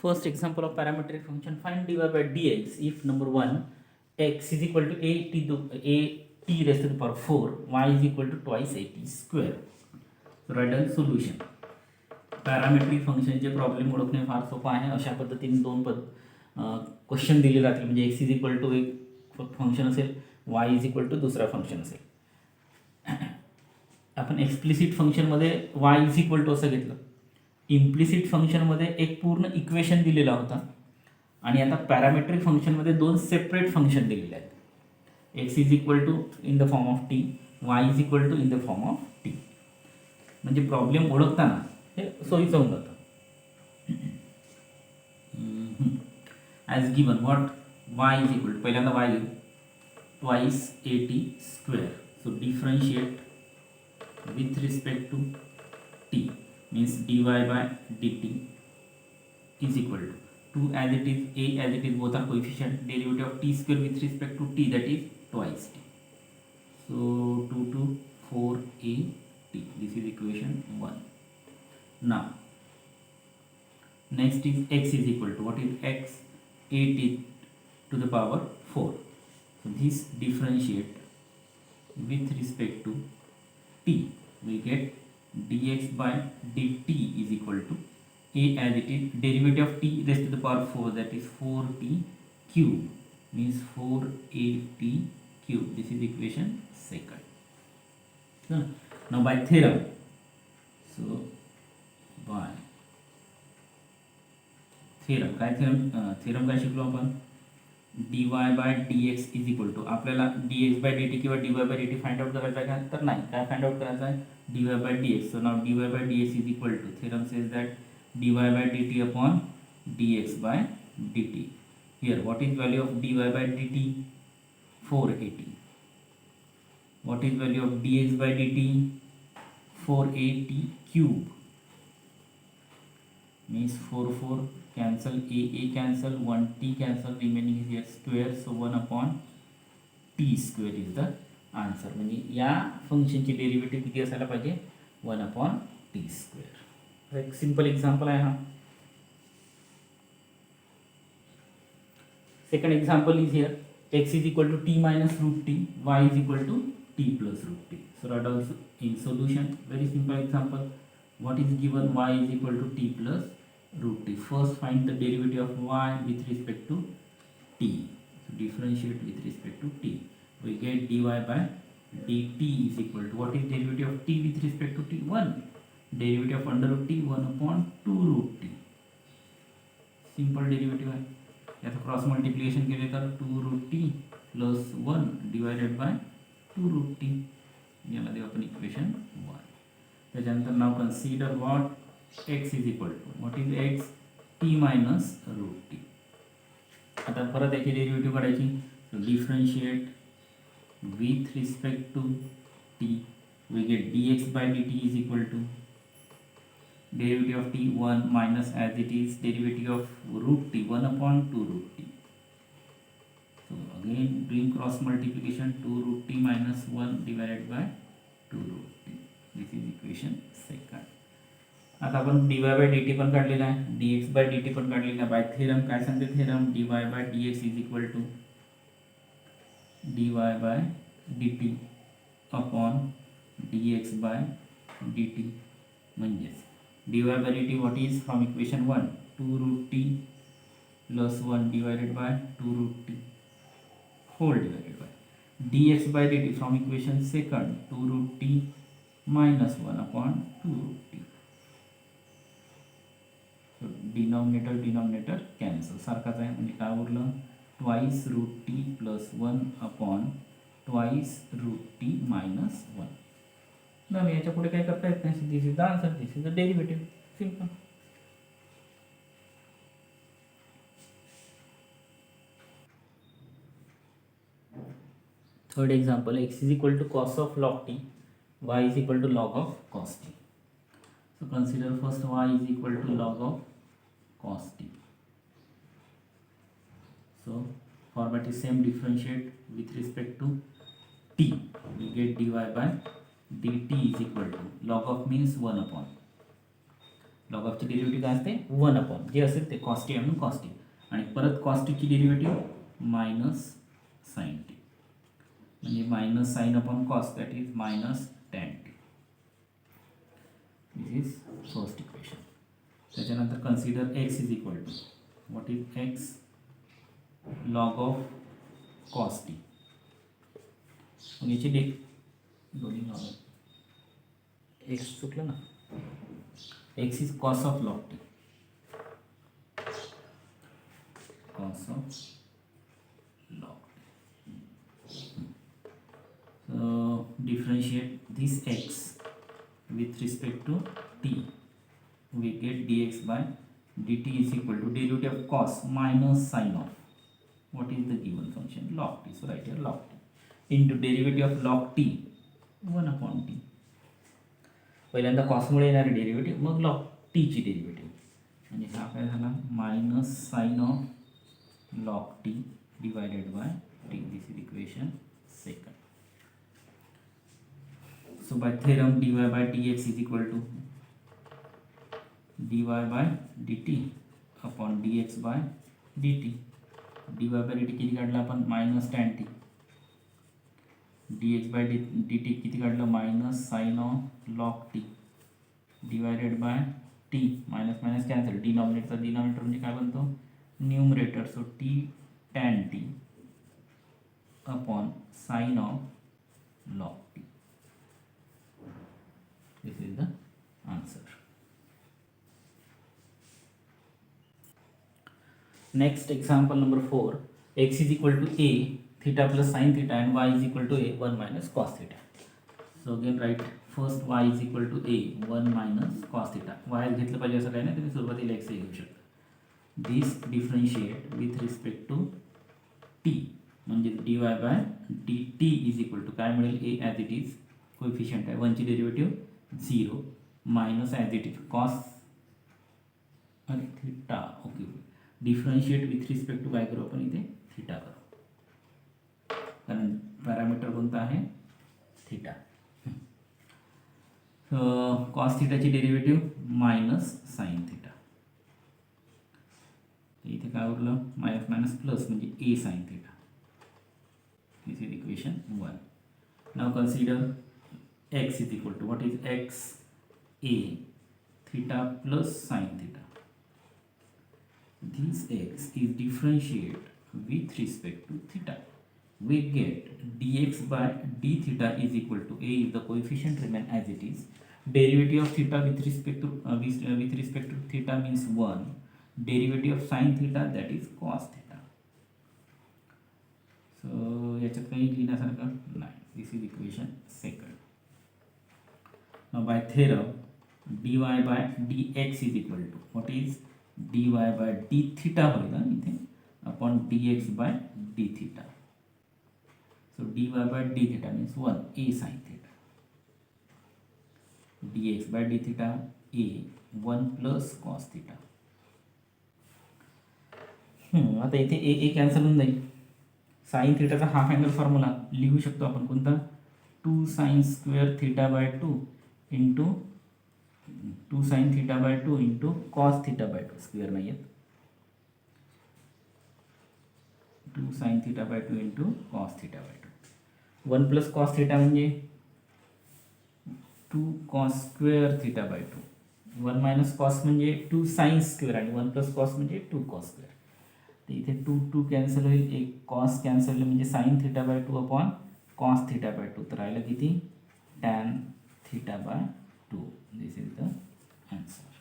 First example of parametric function, find dy by dx if number 1 x is equal to a t raised to the power 4, y is equal to twice a t square. So write down solution. Parametric फंक्शनचे problem ओळखणे फार सोपं आहे. अशा पद्धतीने दोन question दिले जातील, म्हणजे एक्स इज इक्वल टू एक फंक्शन असेल, वाय इज इक्वल टू दुसरा फंक्शन असेल. आपण एक्सप्लिसिट फंक्शनमध्ये वाय इज इक्वल टू असं घेतलं. इम्प्लिसिट फंक्शनमध्ये एक पूर्ण इक्वेशन दिलेला होता आणि आता पॅरामेट्रिक फंक्शनमध्ये दोन सेपरेट फंक्शन दिलेले आहेत. X is equal to in the form of t, y is equal to in the form of t. म्हणजे प्रॉब्लेम ओळखताना हे सोयीचं होऊन जातं. As given what y is equal to, पहिल्यांदा वाय घेऊ, twice a t square. So differentiate with respect to t means dy by dt is equal to 2 as it is, a as it is, both are coefficient, derivative of t square with respect to t, that is twice t. So 2 to 4 a t, this is equation 1. Now next is x is equal to, what is x, a t to the power 4. So this differentiate with respect to t, we get dx by dt is equal to a as it is, derivative of t raised to the power 4, that is 4t cube, means 4at cube. This is equation second. So now by theorem, so by theorem काय theorem काय शिकलो आपण, dy by dx is equal to, आपल्याला dx by dt किंवा dy by dt find out करायचं आहे का, तर नाही, काय फाइंड आउट करायचं आहे, dy by dx. So now dy by dx is equal to, theorem says that dy by dt upon dx by dt. Here what is value of dy by dt, 4at. What is value of dx by dt, 4at cube, means 4 cancel, a cancel, 1t cancel, remaining is here square, so 1 upon t square is the answer. म्हणजे या फंक्शनची derivative किती असायला पाहिजे, 1 upon t square. एक simple example आहे हा. Second example is here, x is equal to t minus root t, y is equal to t plus root t. So write down in solution, very simple example. What is given, y is equal to t plus root t. First find the derivative of y with respect to t. So differentiate with respect to t. We get dy by dt is equal to, what is derivative of t with respect to t, 1. Derivative of under root t, 1 upon 2 root t. Simple derivative आहे. याचं cross multiplication केले तर 2 root t plus 1 divided by 2 root t. याला देऊ आपण equation 1. त्याच्यानंतर now consider what x is equal to, what is x, t minus root t. आता परत याची डेरिव्हेटिव्ह काढायची. So differentiate with respect to t, we get dx by dt is equal to derivative of t 1 minus as it is derivative of root t 1 upon 2 root t. So again doing cross multiplication, 2 root t minus 1 divided by 2 root t. This is equation second. आता आपण dy by dt पण काढलेला आहे, dx by dt पण काढलेला आहे. Bye theorem काय सांगते, theorem dy by dx is equal to dy by dt upon dx by dt. म्हणजेच dy by dt what is from equation 1, 2 root t plus 1 divided by 2 root t whole divided by dx by dt from equation second, 2 root t minus 1 upon 2 root t. Denominator cancel, सारखाच आहे. म्हणजे काय उरलं, twice root t plus 1 upon twice root T minus 1. ना याच्या पुढे काय करता येत नाही. This is the answer, this is the derivative, simple. Third example, x is equal to cos of log t, y is equal to log of cos t. So consider first y is equal to log of cos t. So format is same, differentiate with respect to t, we get dy by dt is equal to, log of means 1 upon log ऑफची derivative काय असते 1 upon जे असेल ते cos t म्हणून cos t आणि परत cos टीची डेरिव्हेटिव्ह मायनस साईन टी म्हणजे minus sine upon cos that is minus tan t. This is first equation. त्याच्यानंतर consider x is equal to what is x log of cos t. मग याची दोन्ही log x चुकलं ना, x is cos of log t, cos of log t. So differentiate this x with respect to t, we get dx by dt is equal to derivative of cos minus sin of what is the given function log t. So write here log t into derivative of log t 1 upon t. पहिल्यांदा कॉसमुळे येणारी derivative मग log टीची derivative म्हणजे हा काय झाला minus sine of log t divided by t. This is equation second. So by theorem dy by dx is equal to dy by dt upon dx by dt. dy by dt किती काढलं आपण minus tan t. dx by dt किती काढलं minus sine of log t divided by t. Minus minus cancel, डिनॉमिनेटरचा denominator म्हणजे काय बनतो numerator. So t tan t upon sine of log t. This is the answer. Next example number 4. X is equal to a theta plus sine theta and y is equal to a 1 minus cos theta. So again write first Y is equal to a 1 minus cos theta. Y घेतलं पाहिजे असं काही नाही, तुम्ही सुरुवातीला x घेऊ शकता. This differentiate with respect to t म्हणजे d y by d t is equal to काय मिळेल a as it is coefficient आहे 1ची derivative 0 minus as it is cos आणि theta. Okay differentiate with respect to काय करू आपण इथे थीटा करू कारण पॅरामीटर कोणता आहे थीटा. कॉस थीटाची डेरिव्हेटिव्ह मायनस साइन थीटा. इथे काय उरलं मायनस मायनस प्लस म्हणजे a sine theta. This is equation 1. Now consider x is equal to what is x a theta plus sine theta. This x is differentiate with respect to theta. We get dx by d theta is equal to a if the coefficient remain as it is. Derivative of theta with respect to theta means 1. Derivative of sin theta that is cos theta. So याच्यात काही लिहिण्यासारखं नाही. This is equation second. Now by theorem dy by dx is equal to what is dy by d theta होईल ना इथे upon dx by d theta. So dy by d theta means 1 a sin theta. dx by d theta a 1 plus cos theta. आता इथे ए ए cancel होऊन जाईल. Sign थीटाचा half angle formula लिहू शकतो आपण कोणता 2 sin square theta by 2 into 2 sin theta by 2 into cos theta by 2 square नाही आहेत 2 sin theta by 2 into cos theta by 2. 1 plus cos theta म्हणजे 2 cos square theta by 2. 1 minus cos म्हणजे 2 sine square आणि 1 plus cos म्हणजे 2 cos square. तर इथे 2 2 cancel होईल, एक कॉस कॅन्सल होईल म्हणजे sine theta by 2 upon cos theta by 2. तर राहिलं किती tan theta by 2. This is the answer.